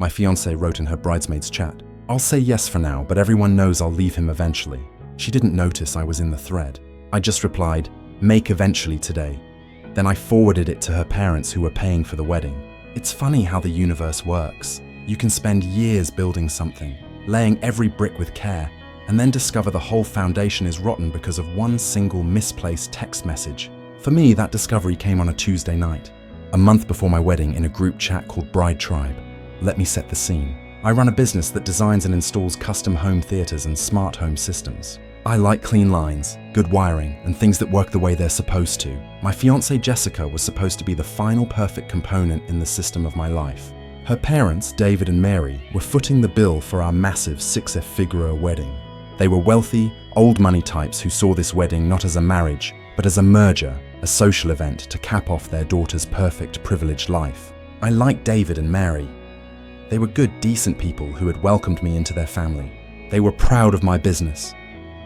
My fiancée wrote in her bridesmaid's chat. I'll say yes for now, but everyone knows I'll leave him eventually. She didn't notice I was in the thread. I just replied, make eventually today. Then I forwarded it to her parents who were paying for the wedding. It's funny how the universe works. You can spend years building something, laying every brick with care, and then discover the whole foundation is rotten because of one single misplaced text message. For me, that discovery came on a Tuesday night, a month before my wedding, in a group chat called Bride Tribe. Let me set the scene. I run a business that designs and installs custom home theaters and smart home systems. I like clean lines, good wiring, and things that work the way they're supposed to. My fiancée Jessica was supposed to be the final perfect component in the system of my life. Her parents, David and Mary, were footing the bill for our massive six-figure wedding. They were wealthy, old money types who saw this wedding not as a marriage, but as a merger, a social event to cap off their daughter's perfect, privileged life. I liked David and Mary. They were good, decent people who had welcomed me into their family. They were proud of my business,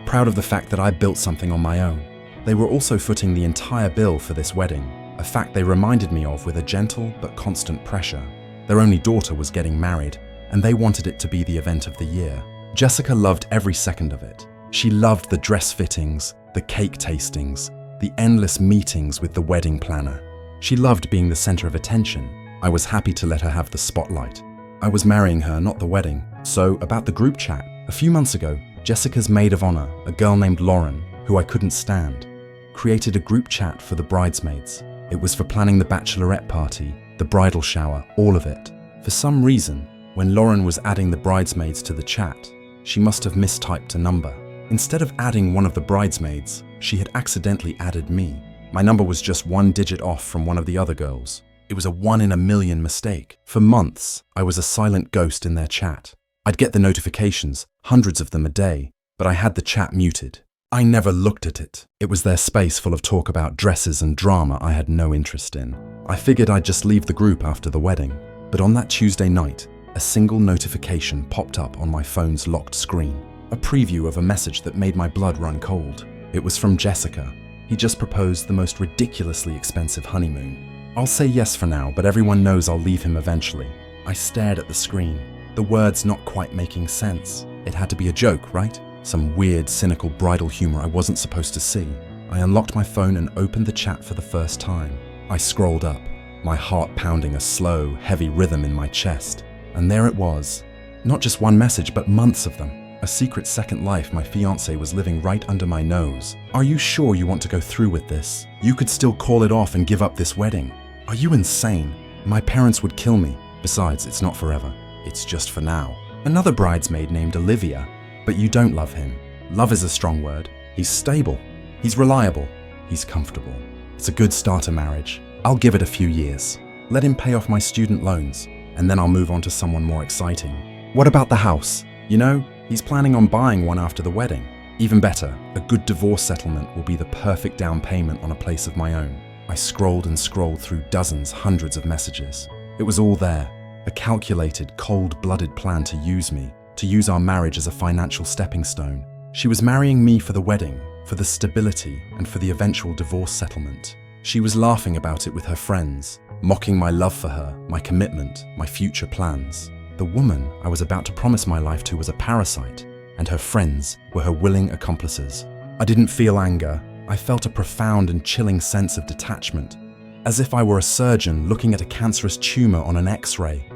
proud of the fact that I built something on my own. They were also footing the entire bill for this wedding, a fact they reminded me of with a gentle but constant pressure. Their only daughter was getting married, and they wanted it to be the event of the year. Jessica loved every second of it. She loved the dress fittings, the cake tastings, the endless meetings with the wedding planner. She loved being the center of attention. I was happy to let her have the spotlight. I was marrying her, not the wedding. So, about the group chat, a few months ago, Jessica's maid of honor, a girl named Lauren, who I couldn't stand, created a group chat for the bridesmaids. It was for planning the bachelorette party, the bridal shower, all of it. For some reason, when Lauren was adding the bridesmaids to the chat, she must have mistyped a number. Instead of adding one of the bridesmaids, she had accidentally added me. My number was just one digit off from one of the other girls. It was a 1 in a million mistake. For months, I was a silent ghost in their chat. I'd get the notifications, hundreds of them a day, but I had the chat muted. I never looked at it. It was their space full of talk about dresses and drama I had no interest in. I figured I'd just leave the group after the wedding. But on that Tuesday night, a single notification popped up on my phone's locked screen. A preview of a message that made my blood run cold. It was from Jessica. He just proposed the most ridiculously expensive honeymoon. I'll say yes for now, but everyone knows I'll leave him eventually. I stared at the screen, the words not quite making sense. It had to be a joke, right? Some weird, cynical bridal humor I wasn't supposed to see. I unlocked my phone and opened the chat for the first time. I scrolled up, my heart pounding a slow, heavy rhythm in my chest. And there it was. Not just one message, but months of them. A secret second life my fiancé was living right under my nose. Are you sure you want to go through with this? You could still call it off and give up this wedding. Are you insane? My parents would kill me. Besides, it's not forever. It's just for now. Another bridesmaid named Olivia. But you don't love him. Love is a strong word. He's stable. He's reliable. He's comfortable. It's a good starter marriage. I'll give it a few years. Let him pay off my student loans, and then I'll move on to someone more exciting. What about the house? You know, he's planning on buying one after the wedding. Even better, a good divorce settlement will be the perfect down payment on a place of my own. I scrolled and scrolled through dozens, hundreds of messages. It was all there. A calculated, cold-blooded plan to use our marriage as a financial stepping stone. She was marrying me for the wedding, for the stability, and for the eventual divorce settlement. She was laughing about it with her friends, mocking my love for her, my commitment, my future plans. The woman I was about to promise my life to was a parasite, and her friends were her willing accomplices. I didn't feel anger. I felt a profound and chilling sense of detachment, as if I were a surgeon looking at a cancerous tumor on an X-ray.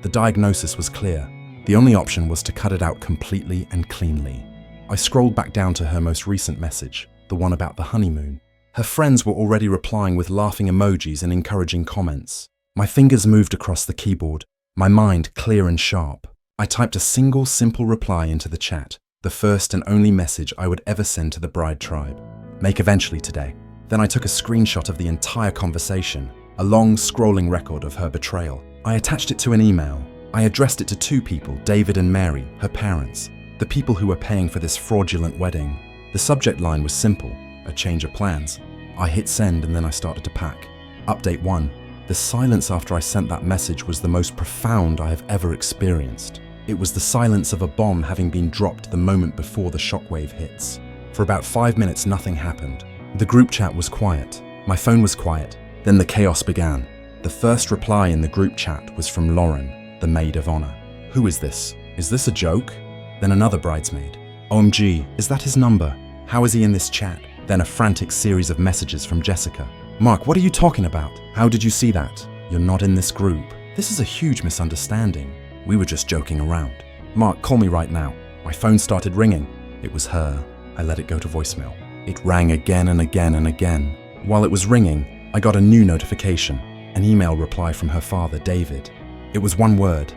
The diagnosis was clear. The only option was to cut it out completely and cleanly. I scrolled back down to her most recent message, the one about the honeymoon. Her friends were already replying with laughing emojis and encouraging comments. My fingers moved across the keyboard, my mind clear and sharp. I typed a single simple reply into the chat, the first and only message I would ever send to the bride tribe. Make eventually today. Then I took a screenshot of the entire conversation, a long scrolling record of her betrayal. I attached it to an email. I addressed it to two people, David and Mary, her parents, the people who were paying for this fraudulent wedding. The subject line was simple, a change of plans. I hit send and then I started to pack. Update 1. The silence after I sent that message was the most profound I have ever experienced. It was the silence of a bomb having been dropped the moment before the shockwave hits. For about 5 minutes, nothing happened. The group chat was quiet. My phone was quiet. Then the chaos began. The first reply in the group chat was from Lauren. the maid of honor. Who is this? Is this a joke? Then another bridesmaid. OMG, is that his number? How is he in this chat? Then a frantic series of messages from Jessica. Mark, what are you talking about? How did you see that? You're not in this group. This is a huge misunderstanding. We were just joking around. Mark, call me right now. My phone started ringing. It was her. I let it go to voicemail. It rang again and again and again. While it was ringing, I got a new notification, an email reply from her father, David. It was one word: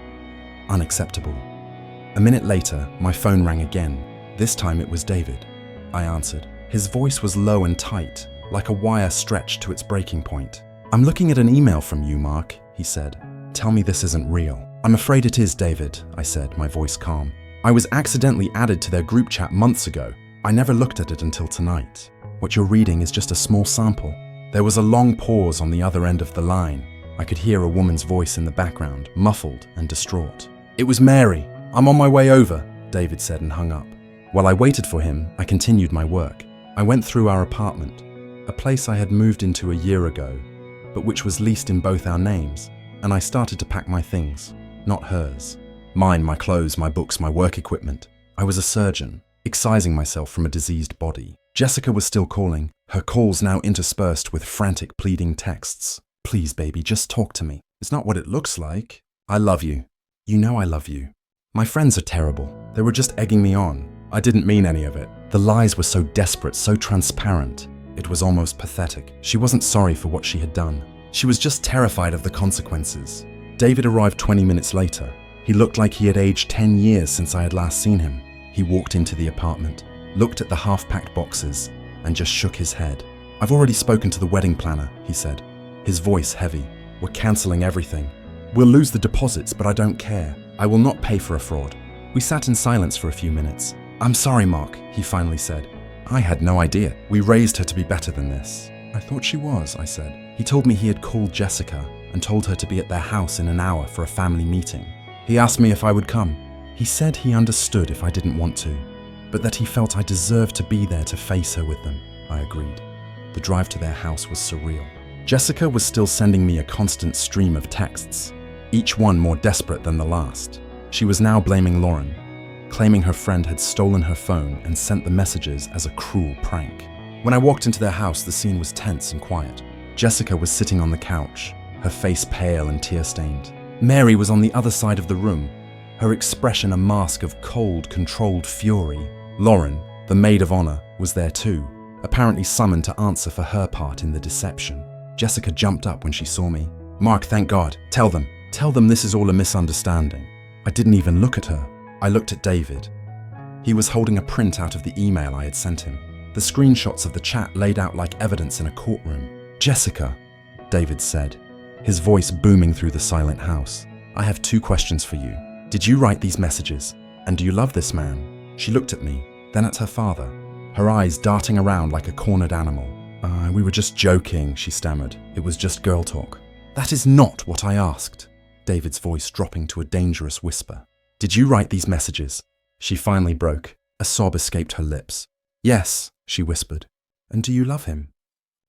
unacceptable. A minute later, my phone rang again. This time it was David. I answered. His voice was low and tight, like a wire stretched to its breaking point. I'm looking at an email from you, Mark, he said. Tell me this isn't real. I'm afraid it is, David, I said, my voice calm. I was accidentally added to their group chat months ago. I never looked at it until tonight. What you're reading is just a small sample. There was a long pause on the other end of the line. I could hear a woman's voice in the background, muffled and distraught. It was Mary. I'm on my way over, David said and hung up. While I waited for him, I continued my work. I went through our apartment, a place I had moved into a year ago, but which was leased in both our names, and I started to pack my things, not hers. Mine, my clothes, my books, my work equipment. I was a surgeon, excising myself from a diseased body. Jessica was still calling, her calls now interspersed with frantic pleading texts. Please, baby, just talk to me. It's not what it looks like. I love you. You know I love you. My friends are terrible. They were just egging me on. I didn't mean any of it. The lies were so desperate, so transparent. It was almost pathetic. She wasn't sorry for what she had done. She was just terrified of the consequences. David arrived 20 minutes later. He looked like he had aged 10 years since I had last seen him. He walked into the apartment, looked at the half-packed boxes, and just shook his head. I've already spoken to the wedding planner, he said, his voice heavy. We're cancelling everything. We'll lose the deposits, but I don't care. I will not pay for a fraud. We sat in silence for a few minutes. I'm sorry, Mark, he finally said. I had no idea. We raised her to be better than this. I thought she was, I said. He told me he had called Jessica and told her to be at their house in an hour for a family meeting. He asked me if I would come. He said he understood if I didn't want to, but that he felt I deserved to be there to face her with them. I agreed. The drive to their house was surreal. Jessica was still sending me a constant stream of texts, each one more desperate than the last. She was now blaming Lauren, claiming her friend had stolen her phone and sent the messages as a cruel prank. When I walked into their house, the scene was tense and quiet. Jessica was sitting on the couch, her face pale and tear-stained. Mary was on the other side of the room, her expression a mask of cold, controlled fury. Lauren, the maid of honor, was there too, apparently summoned to answer for her part in the deception. Jessica jumped up when she saw me. Mark, thank God. Tell them this is all a misunderstanding. I didn't even look at her. I looked at David. He was holding a print out of the email I had sent him. The screenshots of the chat laid out like evidence in a courtroom. Jessica, David said, his voice booming through the silent house. I have 2 questions for you. Did you write these messages? And do you love this man? She looked at me, then at her father, her eyes darting around like a cornered animal. We were just joking, she stammered. It was just girl talk. That is not what I asked, David's voice dropping to a dangerous whisper. Did you write these messages? She finally broke. A sob escaped her lips. Yes, she whispered. And do you love him?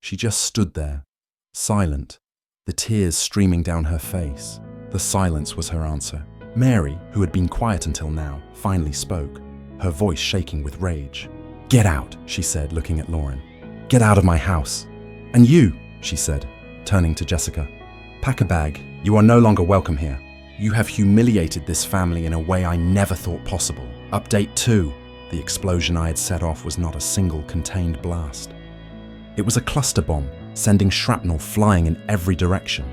She just stood there, silent, the tears streaming down her face. The silence was her answer. Mary, who had been quiet until now, finally spoke, her voice shaking with rage. Get out, she said, looking at Lauren. Get out of my house. And you, she said, turning to Jessica. Pack a bag. You are no longer welcome here. You have humiliated this family in a way I never thought possible. Update 2. The explosion I had set off was not a single contained blast. It was a cluster bomb, sending shrapnel flying in every direction,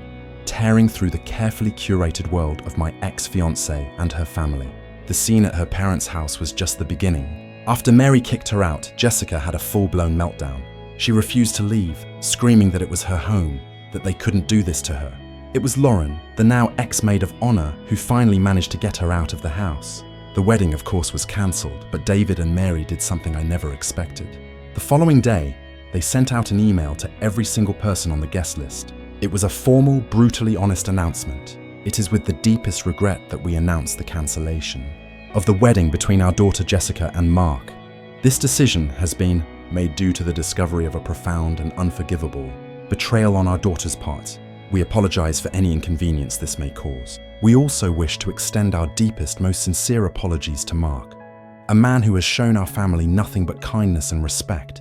tearing through the carefully curated world of my ex-fiancée and her family. The scene at her parents' house was just the beginning. After Mary kicked her out, Jessica had a full-blown meltdown. She refused to leave, screaming that it was her home, that they couldn't do this to her. It was Lauren, the now ex-maid of honor, who finally managed to get her out of the house. The wedding, of course, was cancelled, but David and Mary did something I never expected. The following day, they sent out an email to every single person on the guest list. It was a formal, brutally honest announcement. It is with the deepest regret that we announce the cancellation of the wedding between our daughter Jessica and Mark. This decision has been made due to the discovery of a profound and unforgivable betrayal on our daughter's part. We apologize for any inconvenience this may cause. We also wish to extend our deepest, most sincere apologies to Mark, a man who has shown our family nothing but kindness and respect,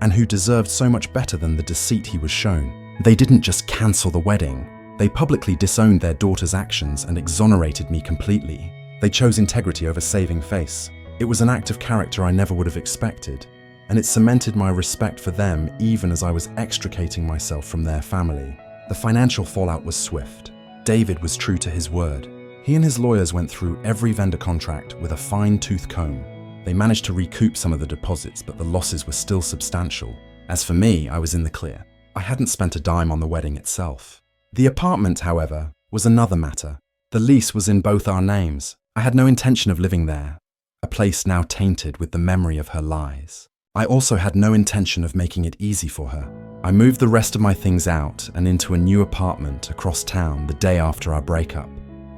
and who deserved so much better than the deceit he was shown. They didn't just cancel the wedding, they publicly disowned their daughter's actions and exonerated me completely. They chose integrity over saving face. It was an act of character I never would have expected, and it cemented my respect for them even as I was extricating myself from their family. The financial fallout was swift. David was true to his word. He and his lawyers went through every vendor contract with a fine-tooth comb. They managed to recoup some of the deposits, but the losses were still substantial. As for me, I was in the clear. I hadn't spent a dime on the wedding itself. The apartment, however, was another matter. The lease was in both our names. I had no intention of living there, a place now tainted with the memory of her lies. I also had no intention of making it easy for her. I moved the rest of my things out and into a new apartment across town the day after our breakup.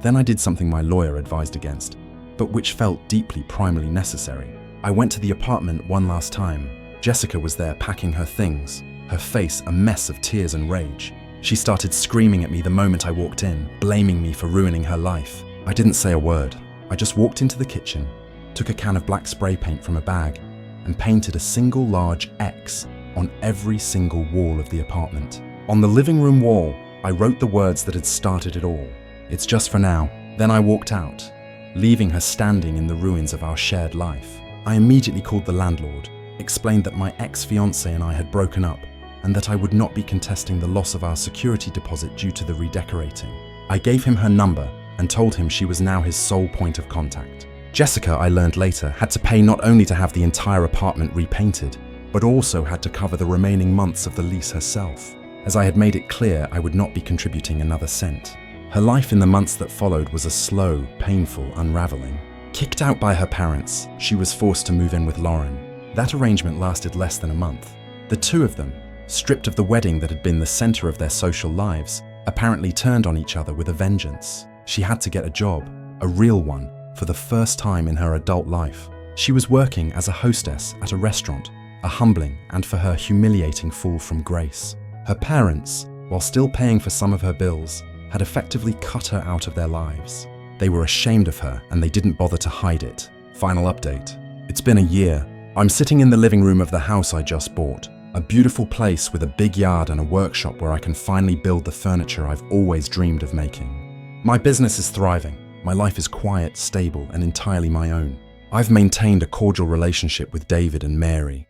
Then I did something my lawyer advised against, but which felt deeply primarily necessary. I went to the apartment one last time. Jessica was there packing her things, her face a mess of tears and rage. She started screaming at me the moment I walked in, blaming me for ruining her life. I didn't say a word. I just walked into the kitchen, took a can of black spray paint from a bag, and painted a single large X on every single wall of the apartment. On the living room wall, I wrote the words that had started it all. It's just for now. Then I walked out, leaving her standing in the ruins of our shared life. I immediately called the landlord, explained that my ex-fiancée and I had broken up, and that I would not be contesting the loss of our security deposit due to the redecorating. I gave him her number and told him she was now his sole point of contact. Jessica, I learned later, had to pay not only to have the entire apartment repainted, but also had to cover the remaining months of the lease herself, as I had made it clear I would not be contributing another cent. Her life in the months that followed was a slow, painful unraveling. Kicked out by her parents, she was forced to move in with Lauren. That arrangement lasted less than a month. The two of them, stripped of the wedding that had been the center of their social lives, apparently turned on each other with a vengeance. She had to get a job, a real one, for the first time in her adult life. She was working as a hostess at a restaurant, a humbling and for her humiliating fall from grace. Her parents, while still paying for some of her bills, had effectively cut her out of their lives. They were ashamed of her and they didn't bother to hide it. Final update. It's been a year. I'm sitting in the living room of the house I just bought, a beautiful place with a big yard and a workshop where I can finally build the furniture I've always dreamed of making. My business is thriving. My life is quiet, stable, and entirely my own. I've maintained a cordial relationship with David and Mary.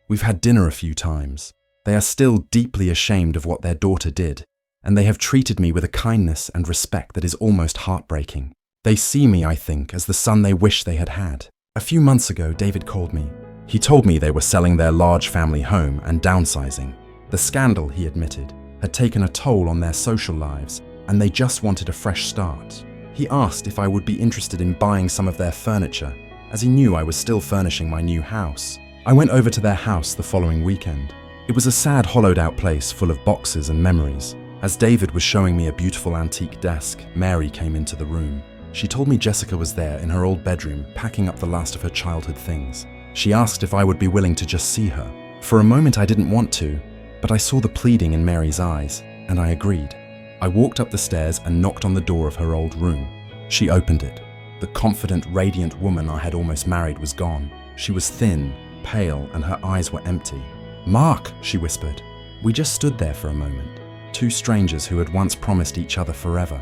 We've had dinner a few times. They are still deeply ashamed of what their daughter did, and they have treated me with a kindness and respect that is almost heartbreaking. They see me, I think, as the son they wish they had had. A few months ago, David called me. He told me they were selling their large family home and downsizing. The scandal, he admitted, had taken a toll on their social lives, and they just wanted a fresh start. He asked if I would be interested in buying some of their furniture, as he knew I was still furnishing my new house. I went over to their house the following weekend. It was a sad, hollowed-out place full of boxes and memories. As David was showing me a beautiful antique desk, Mary came into the room. She told me Jessica was there in her old bedroom, packing up the last of her childhood things. She asked if I would be willing to just see her. For a moment I didn't want to, but I saw the pleading in Mary's eyes, and I agreed. I walked up the stairs and knocked on the door of her old room. She opened it. The confident, radiant woman I had almost married was gone. She was thin, pale, and her eyes were empty. "Mark," she whispered. We just stood there for a moment, two strangers who had once promised each other forever.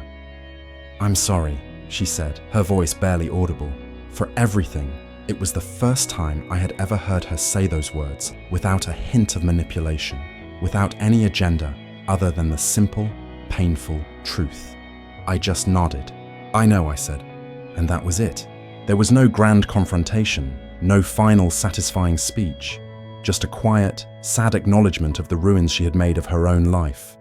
"I'm sorry," she said, her voice barely audible. For everything, it was the first time I had ever heard her say those words without a hint of manipulation, without any agenda other than the simple, painful truth. I just nodded. "I know," I said, and that was it. There was no grand confrontation, no final satisfying speech, just a quiet, sad acknowledgement of the ruins she had made of her own life.